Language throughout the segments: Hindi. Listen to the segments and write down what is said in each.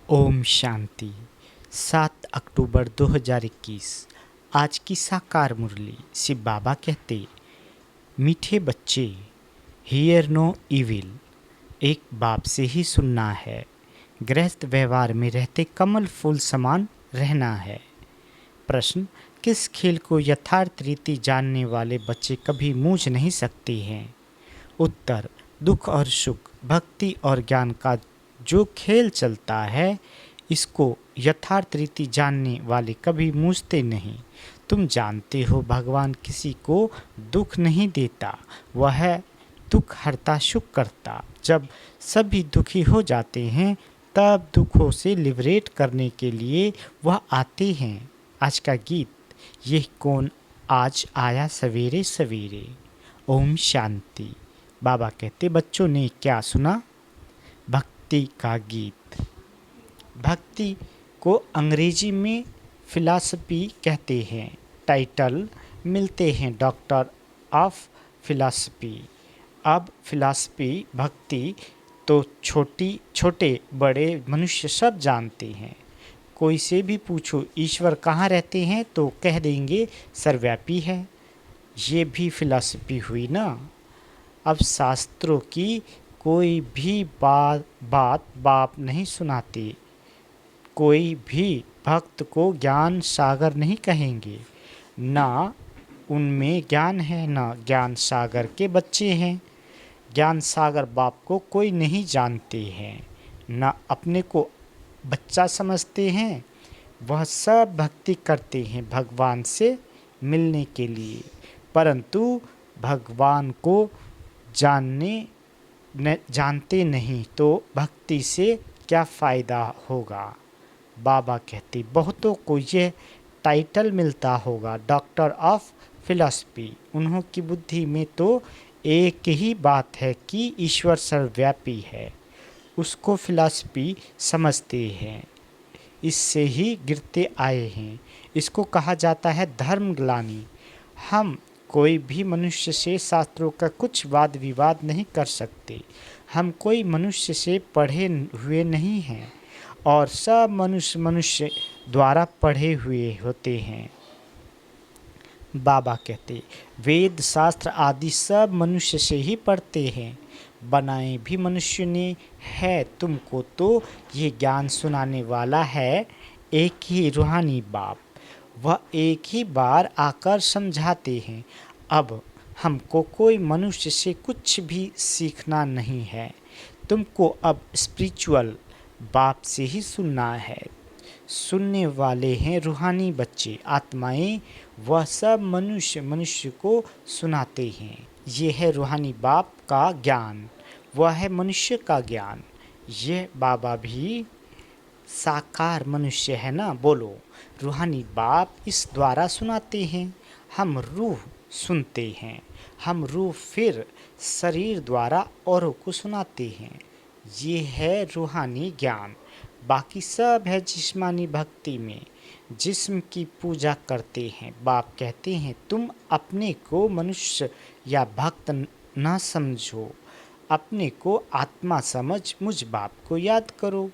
ओम शांति। 7 अक्टूबर 2021। आज की साकार मुरली। शिव बाबा कहते, मीठे बच्चे, हियर नो इविल, एक बाप से ही सुनना है। गृहस्थ व्यवहार में रहते कमल फूल समान रहना है। प्रश्न, किस खेल को यथार्थ रीति जानने वाले बच्चे कभी मूझ नहीं सकते हैं? उत्तर, दुख और सुख, भक्ति और ज्ञान का जो खेल चलता है, इसको यथार्थ रीति जानने वाले कभी मूझते नहीं। तुम जानते हो, भगवान किसी को दुख नहीं देता, वह दुख हरता सुख करता। जब सभी दुखी हो जाते हैं, तब दुखों से लिबरेट करने के लिए वह आते हैं। आज का गीत, ये कौन आज आया सवेरे सवेरे। ओम शांति। बाबा कहते, बच्चों ने क्या सुना? भक्ति का गीत। भक्ति को अंग्रेजी में फिलॉसफी कहते हैं। टाइटल मिलते हैं डॉक्टर ऑफ फिलॉसफी। अब फिलॉसफी, भक्ति तो छोटे बड़े मनुष्य सब जानते हैं। कोई से भी पूछो ईश्वर कहाँ रहते हैं तो कह देंगे सर्वव्यापी है। ये भी फिलॉसफी हुई ना। अब शास्त्रों की कोई भी बात बाप नहीं सुनाते। कोई भी भक्त को ज्ञान सागर नहीं कहेंगे। ना उनमें ज्ञान है, ना ज्ञान सागर के बच्चे हैं। ज्ञान सागर बाप को कोई नहीं जानते हैं, ना अपने को बच्चा समझते हैं। वह सब भक्ति करते हैं भगवान से मिलने के लिए, परंतु भगवान को जानते नहीं तो भक्ति से क्या फ़ायदा होगा। बाबा कहते, बहुतों को यह टाइटल मिलता होगा डॉक्टर ऑफ फिलॉसफी। उन्हों की बुद्धि में तो एक ही बात है कि ईश्वर सर्वव्यापी है, उसको फिलॉसफी समझते हैं। इससे ही गिरते आए हैं। इसको कहा जाता है धर्म ग्लानि। हम कोई भी मनुष्य से शास्त्रों का कुछ वाद विवाद नहीं कर सकते। हम कोई मनुष्य से पढ़े हुए नहीं हैं, और सब मनुष्य द्वारा पढ़े हुए होते हैं। बाबा कहते, वेद शास्त्र आदि सब मनुष्य से ही पढ़ते हैं, बनाए भी मनुष्य ने है। तुमको तो ये ज्ञान सुनाने वाला है एक ही रूहानी बाप। वह एक ही बार आकर समझाते हैं। अब हमको कोई मनुष्य से कुछ भी सीखना नहीं है। तुमको अब स्पिरिचुअल बाप से ही सुनना है। सुनने वाले हैं रूहानी बच्चे, आत्माएं। वह सब मनुष्य को सुनाते हैं। ये है रूहानी बाप का ज्ञान, वह है मनुष्य का ज्ञान। यह बाबा भी साकार मनुष्य है ना। बोलो, रूहानी बाप इस द्वारा सुनाते हैं। हम रूह सुनते हैं। हम रूह फिर शरीर द्वारा औरों को सुनाते हैं। ये है रूहानी ज्ञान। बाकी सब है जिस्मानी भक्ति में। जिस्म की पूजा करते हैं। बाप कहते हैं, तुम अपने को मनुष्य या भक्त न समझो, अपने को आत्मा समझ मुझ बाप को याद करो।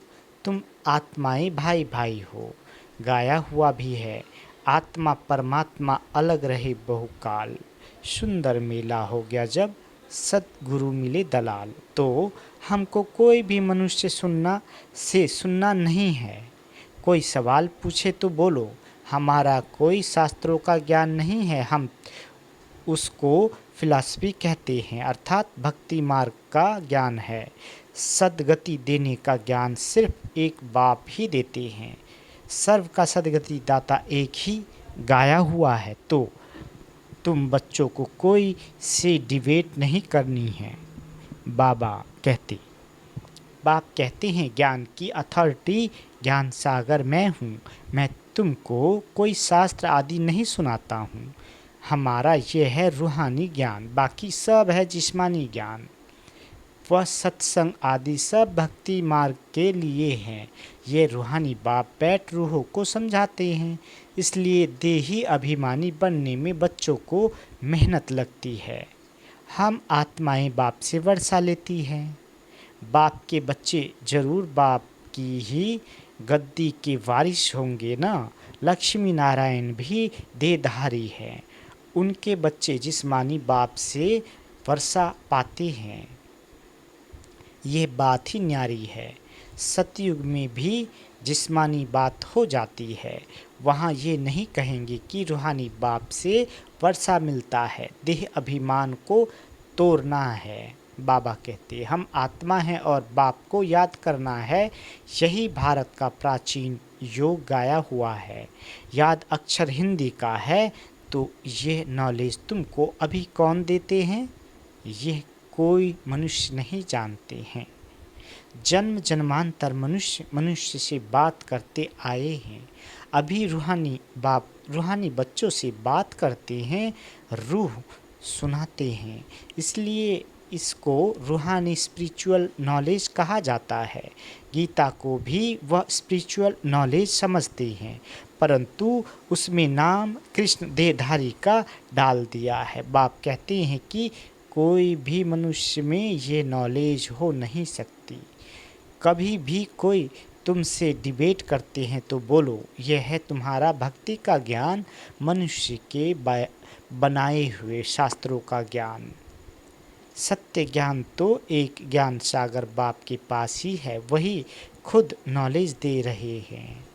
तुम आत्माएं भाई भाई हो। गाया हुआ भी है, आत्मा परमात्मा अलग रहे बहुकाल। सुंदर मेला हो गया जब सतगुरु मिले दलाल। तो हमको कोई भी मनुष्य सुनना नहीं है। कोई सवाल पूछे तो बोलो, हमारा कोई शास्त्रों का ज्ञान नहीं है। हम उसको फिलॉसफी कहते हैं, अर्थात भक्ति मार्ग का ज्ञान है। सदगति देने का ज्ञान सिर्फ एक बाप ही देते हैं। सर्व का सदगति दाता एक ही गाया हुआ है। तो तुम बच्चों को कोई से डिबेट नहीं करनी है। बाप कहते हैं, ज्ञान की अथॉरिटी ज्ञान सागर मैं हूँ। मैं तुमको कोई शास्त्र आदि नहीं सुनाता हूँ। हमारा यह है रूहानी ज्ञान, बाकी सब है जिस्मानी ज्ञान। वह सत्संग आदि सब भक्ति मार्ग के लिए हैं। ये रूहानी बाप बैठ रूहों को समझाते हैं। इसलिए देही अभिमानी बनने में बच्चों को मेहनत लगती है। हम आत्माएं बाप से वर्षा लेती हैं। बाप के बच्चे जरूर बाप की ही गद्दी के वारिस होंगे ना। लक्ष्मी नारायण भी देहधारी हैं। उनके बच्चे जिस्मानी बाप से वर्षा पाते हैं। यह बात ही न्यारी है। सतयुग में भी जिस्मानी बात हो जाती है। वहाँ ये नहीं कहेंगे कि रूहानी बाप से वर्षा मिलता है। देह अभिमान को तोड़ना है। बाबा कहते हम आत्मा हैं और बाप को याद करना है। यही भारत का प्राचीन योग गाया हुआ है। याद अक्षर हिंदी का है तो यह नॉलेज तुमको अभी कौन देते हैं? यह कोई मनुष्य नहीं जानते हैं। जन्म जन्मांतर मनुष्य मनुष्य से बात करते आए हैं। अभी रूहानी बाप रूहानी बच्चों से बात करते हैं, रूह सुनाते हैं। इसलिए इसको रूहानी स्पिरिचुअल नॉलेज कहा जाता है। गीता को भी वह स्पिरिचुअल नॉलेज समझते हैं, परंतु उसमें नाम कृष्ण देहधारी का डाल दिया है। बाप कहते हैं कि कोई भी मनुष्य में ये नॉलेज हो नहीं सकती। कभी भी कोई तुमसे डिबेट करते हैं तो बोलो यह है तुम्हारा भक्ति का ज्ञान, मनुष्य के बनाए हुए शास्त्रों का ज्ञान। सत्य ज्ञान तो एक ज्ञान सागर बाप के पास ही है। वही खुद नॉलेज दे रहे हैं।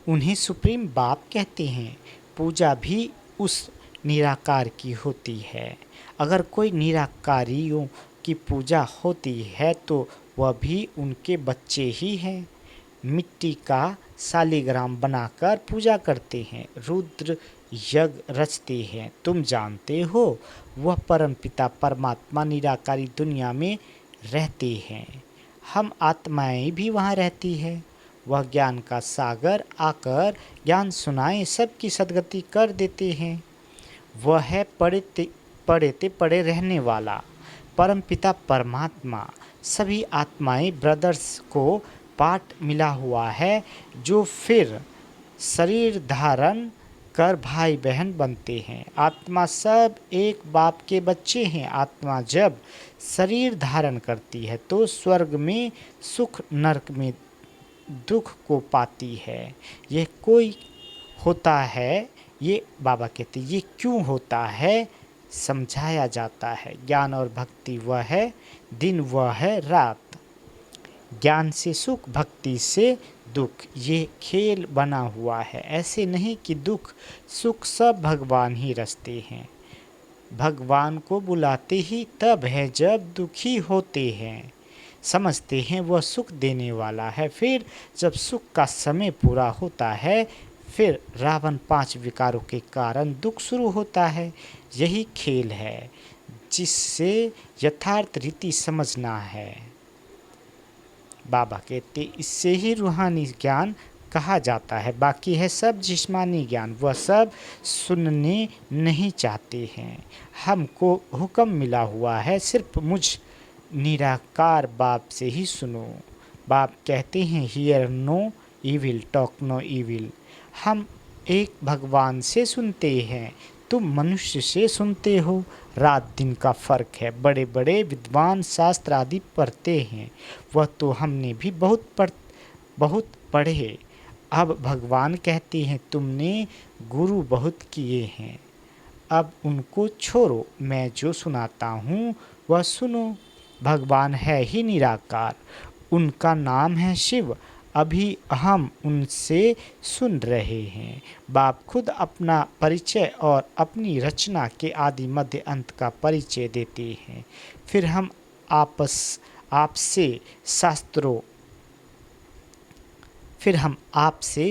उन्हें सुप्रीम बाप कहते हैं। पूजा भी उस निराकार की होती है। अगर कोई निराकारियों की पूजा होती है तो वह भी उनके बच्चे ही हैं। मिट्टी का शालिग्राम बनाकर पूजा करते हैं, रुद्र यज्ञ रचते हैं। तुम जानते हो वह परमपिता परमात्मा निराकारी दुनिया में रहते हैं। हम आत्माएं भी वहाँ रहती है। वह ज्ञान का सागर आकर ज्ञान सुनाए सबकी सद्गति कर देते हैं। वह है पड़े रहने वाला परमपिता परमात्मा। सभी आत्माएं ब्रदर्स को पाठ मिला हुआ है जो फिर शरीर धारण कर भाई बहन बनते हैं। आत्मा सब एक बाप के बच्चे हैं। आत्मा जब शरीर धारण करती है तो स्वर्ग में सुख, नरक में दुख को पाती है। यह कोई होता है, ये बाबा कहते ये क्यों होता है समझाया जाता है। ज्ञान और भक्ति वह है दिन, वह है रात। ज्ञान से सुख, भक्ति से दुख, ये खेल बना हुआ है। ऐसे नहीं कि दुख सुख सब भगवान ही रचते हैं। भगवान को बुलाते ही तब है जब दुखी होते हैं। समझते हैं वह सुख देने वाला है। फिर जब सुख का समय पूरा होता है फिर रावण 5 विकारों के कारण दुख शुरू होता है। यही खेल है जिससे यथार्थ रीति समझना है। बाबा कहते इससे ही रूहानी ज्ञान कहा जाता है। बाकी है सब जिस्मानी ज्ञान, वह सब सुनने नहीं चाहते हैं। हमको हुक्म मिला हुआ है सिर्फ मुझ निराकार बाप से ही सुनो। बाप कहते हैं hear no evil, talk no evil. हम एक भगवान से सुनते हैं, तुम मनुष्य से सुनते हो। रात दिन का फर्क है। बड़े बड़े विद्वान शास्त्र आदि पढ़ते हैं, वह तो हमने भी बहुत पढ़े। अब भगवान कहते हैं तुमने गुरु बहुत किए हैं, अब उनको छोड़ो, मैं जो सुनाता हूँ वह सुनो। भगवान है ही निराकार, उनका नाम है शिव। अभी हम उनसे सुन रहे हैं। बाप खुद अपना परिचय और अपनी रचना के आदि मध्य अंत का परिचय देते हैं। फिर हम आपसे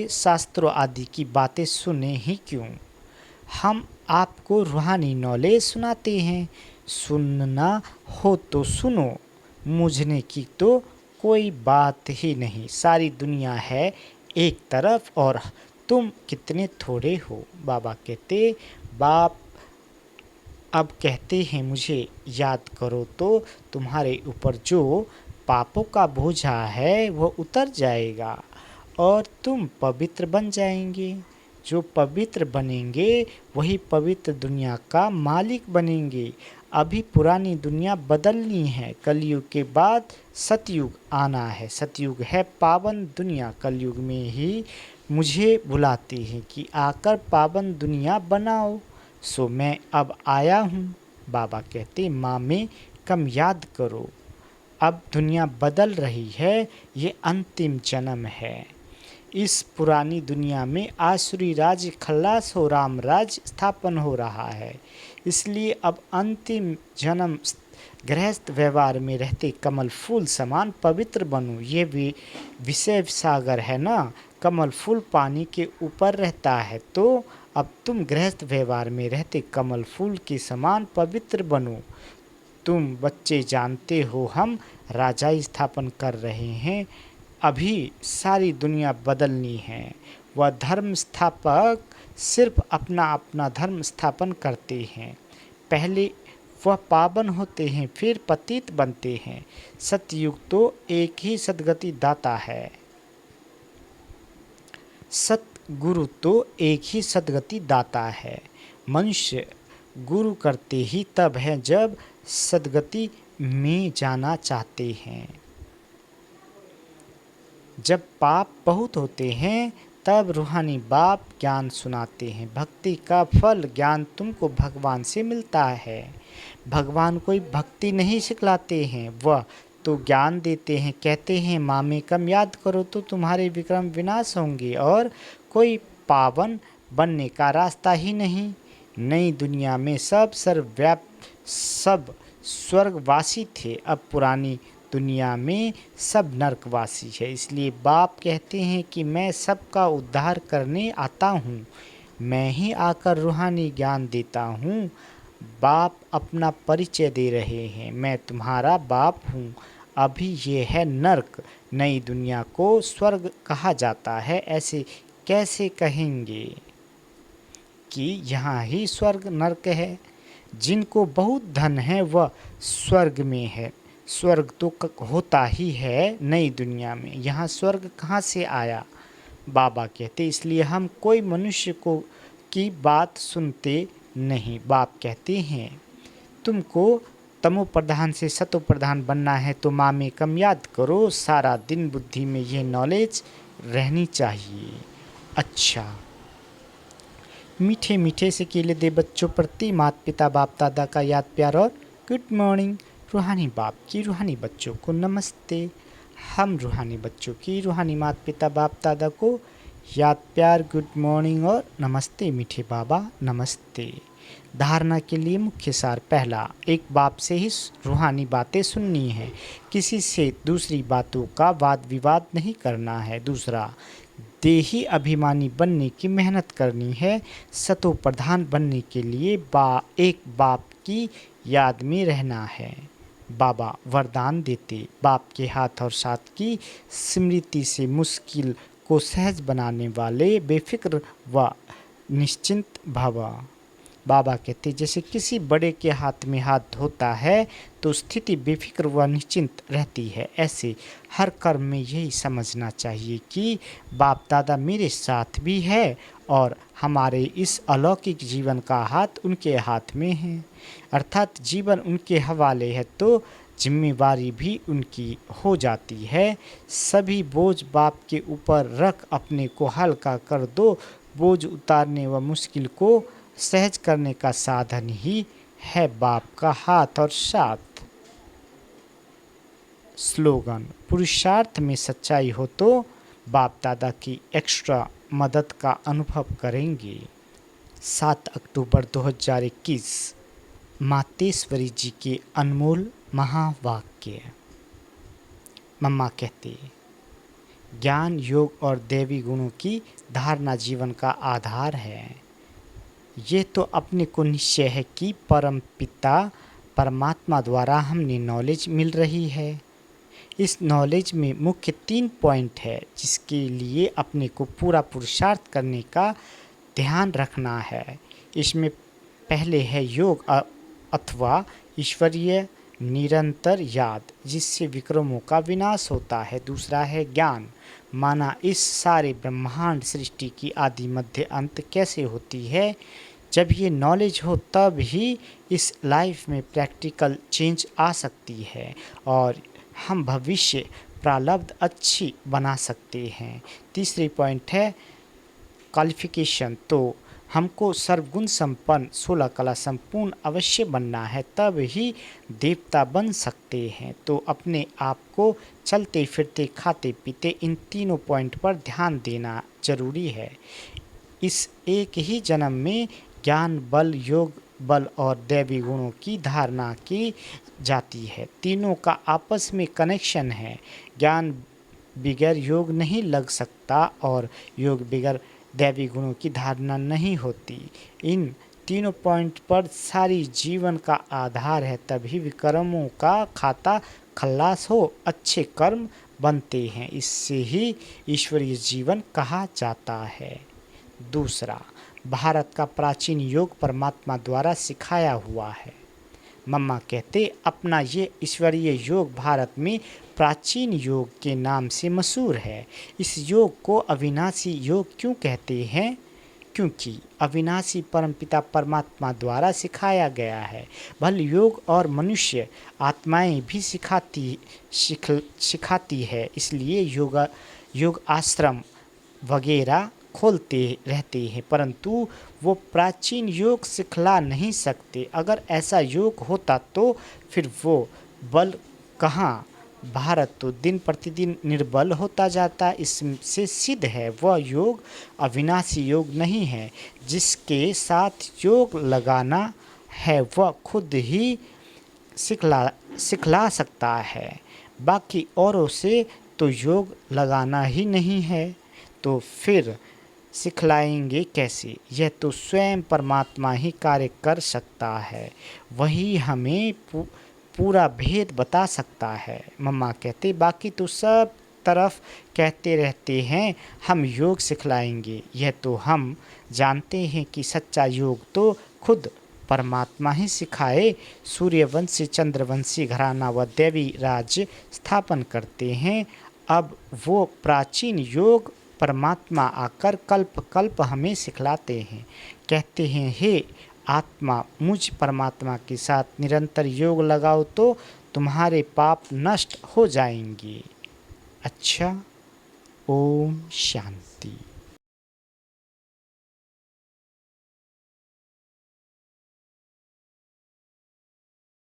शास्त्रों आदि की बातें सुने ही क्यों? हम आपको रूहानी नॉलेज सुनाते हैं। सुनना हो तो सुनो, मुझने की तो कोई बात ही नहीं। सारी दुनिया है एक तरफ और तुम कितने थोड़े हो। बाबा कहते बाप अब कहते हैं मुझे याद करो तो तुम्हारे ऊपर जो पापों का बोझा है वह उतर जाएगा और तुम पवित्र बन जाएंगे। जो पवित्र बनेंगे वही पवित्र दुनिया का मालिक बनेंगे। अभी पुरानी दुनिया बदलनी है, कलयुग के बाद सतयुग आना है। सतयुग है पावन दुनिया। कलयुग में ही मुझे बुलाते हैं कि आकर पावन दुनिया बनाओ, सो मैं अब आया हूँ। बाबा कहते माँ में कम याद करो, अब दुनिया बदल रही है, ये अंतिम जन्म है। इस पुरानी दुनिया में आसुरी राज्य खल्लास हो, राम राज्य स्थापन हो रहा है। इसलिए अब अंतिम जन्म गृहस्थ व्यवहार में रहते कमल फूल समान पवित्र बनो। ये भी विषय सागर है ना, कमल फूल पानी के ऊपर रहता है, तो अब तुम गृहस्थ व्यवहार में रहते कमल फूल के समान पवित्र बनो। तुम बच्चे जानते हो हम राजाई स्थापन कर रहे हैं, अभी सारी दुनिया बदलनी है। वह धर्म स्थापक सिर्फ अपना अपना धर्म स्थापन करते हैं। पहले वह पावन होते हैं, फिर पतित बनते हैं। सतयुग तो एक ही सद्गति दाता है, सतगुरु तो एक ही सद्गति दाता है। मनुष्य गुरु करते ही तब है जब सद्गति में जाना चाहते हैं। जब पाप बहुत होते हैं तब रूहानी बाप ज्ञान सुनाते हैं। भक्ति का फल ज्ञान तुमको भगवान से मिलता है। भगवान कोई भक्ति नहीं सिखलाते हैं, वह तो ज्ञान देते हैं। कहते हैं माँ में कम याद करो तो तुम्हारे विक्रम विनाश होंगे और कोई पावन बनने का रास्ता ही नहीं। नई दुनिया में सब सब स्वर्गवासी थे, अब पुरानी दुनिया में सब नरकवासी है। इसलिए बाप कहते हैं कि मैं सबका उद्धार करने आता हूँ, मैं ही आकर रूहानी ज्ञान देता हूँ। बाप अपना परिचय दे रहे हैं, मैं तुम्हारा बाप हूँ। अभी ये है नरक, नई दुनिया को स्वर्ग कहा जाता है। ऐसे कैसे कहेंगे कि यहाँ ही स्वर्ग नरक है? जिनको बहुत धन है वह स्वर्ग में है। स्वर्ग तो होता ही है नई दुनिया में, यहाँ स्वर्ग कहाँ से आया? बाबा कहते इसलिए हम कोई मनुष्य को की बात सुनते नहीं। बाप कहते हैं तुमको तमो प्रधान से सतो प्रधान बनना है तो माँ में कम याद करो, सारा दिन बुद्धि में ये नॉलेज रहनी चाहिए। अच्छा, मीठे मीठे से केले दे बच्चों प्रति माता पिता बाप दादा का याद प्यार और गुड मॉर्निंग। रूहानी बाप की रूहानी बच्चों को नमस्ते। हम रूहानी बच्चों की रूहानी माता पिता बाप दादा को याद प्यार गुड मॉर्निंग और नमस्ते। मीठे बाबा नमस्ते। धारणा के लिए मुख्य सार पहला, एक बाप से ही रूहानी बातें सुननी है, किसी से दूसरी बातों का वाद विवाद नहीं करना है। दूसरा, देही अभिमानी बनने की मेहनत करनी है। सतो प्रधान बनने के लिए एक बाप की याद में रहना है। बाबा वरदान देते, बाप के हाथ और साथ की स्मृति से मुश्किल को सहज बनाने वाले बेफिक्र व निश्चिंत भव। बाबा कहते जैसे किसी बड़े के हाथ में हाथ धोता है तो स्थिति बेफिक्र व निश्चिंत रहती है, ऐसे हर कर्म में यही समझना चाहिए कि बाप दादा मेरे साथ भी है और हमारे इस अलौकिक जीवन का हाथ उनके हाथ में है। अर्थात जीवन उनके हवाले है तो जिम्मेवारी भी उनकी हो जाती है। सभी बोझ बाप के ऊपर रख अपने को हल्का कर दो। बोझ उतारने व मुश्किल को सहज करने का साधन ही है बाप का हाथ और साथ। स्लोगन, पुरुषार्थ में सच्चाई हो तो बाप दादा की एक्स्ट्रा मदद का अनुभव करेंगे। 7 अक्टूबर 2021 मातेश्वरी जी के अनमोल महावाक्य। मम्मा कहते ज्ञान योग और देवी गुणों की धारणा जीवन का आधार है। ये तो अपने को निश्चय है कि परम पिता परमात्मा द्वारा हमने नॉलेज मिल रही है। इस नॉलेज में मुख्य 3 पॉइंट है जिसके लिए अपने को पूरा पुरुषार्थ करने का ध्यान रखना है। इसमें पहले है योग अथवा ईश्वरीय निरंतर याद जिससे विक्रमों का विनाश होता है। दूसरा है ज्ञान, माना इस सारे ब्रह्मांड सृष्टि की आदि मध्य अंत कैसे होती है। जब ये नॉलेज हो तब ही इस लाइफ में प्रैक्टिकल चेंज आ सकती है और हम भविष्य प्रारब्ध अच्छी बना सकते हैं। तीसरी पॉइंट है क्वालिफिकेशन, तो हमको सर्वगुण संपन्न 16 कला संपूर्ण अवश्य बनना है, तब ही देवता बन सकते हैं। तो अपने आप को चलते फिरते खाते पीते इन तीनों पॉइंट पर ध्यान देना जरूरी है। इस एक ही जन्म में ज्ञान बल, योग बल और दैवी गुणों की धारणा की जाती है। तीनों का आपस में कनेक्शन है। ज्ञान बगैर योग नहीं लग सकता और योग बगैर दैवी गुणों की धारणा नहीं होती। इन तीनों पॉइंट पर सारी जीवन का आधार है, तभी विक्रमों का खाता खल्लास हो, अच्छे कर्म बनते हैं। इससे ही ईश्वरीय जीवन कहा जाता है। दूसरा, भारत का प्राचीन योग परमात्मा द्वारा सिखाया हुआ है। मम्मा कहते अपना ये ईश्वरीय योग भारत में प्राचीन योग के नाम से मशहूर है। इस योग को अविनाशी योग क्यों कहते हैं? क्योंकि अविनाशी परमपिता परमात्मा द्वारा सिखाया गया है। भल योग और मनुष्य आत्माएं भी सिखाती है, इसलिए योग आश्रम वगैरह खोलते रहते हैं, परंतु वो प्राचीन योग सिखला नहीं सकते। अगर ऐसा योग होता तो फिर वो बल कहाँ? भारत तो दिन प्रतिदिन निर्बल होता जाता। इससे सिद्ध है वह योग अविनाशी योग नहीं है। जिसके साथ योग लगाना है वह खुद ही सिखला सकता है, बाकी औरों से तो योग लगाना ही नहीं है, तो फिर सिखलाएंगे कैसे? यह तो स्वयं परमात्मा ही कार्य कर सकता है, वही हमें पूरा भेद बता सकता है। मम्मा कहते बाकी तो सब तरफ कहते रहते हैं हम योग सिखलाएंगे, यह तो हम जानते हैं कि सच्चा योग तो खुद परमात्मा ही सिखाए। सूर्यवंशी चंद्रवंशी घराना व देवी राज्य स्थापन करते हैं। अब वो प्राचीन योग परमात्मा आकर कल्प कल्प हमें सिखलाते हैं। कहते हैं हे आत्मा, मुझ परमात्मा के साथ निरंतर योग लगाओ तो तुम्हारे पाप नष्ट हो जाएंगे। अच्छा, ओम शांति।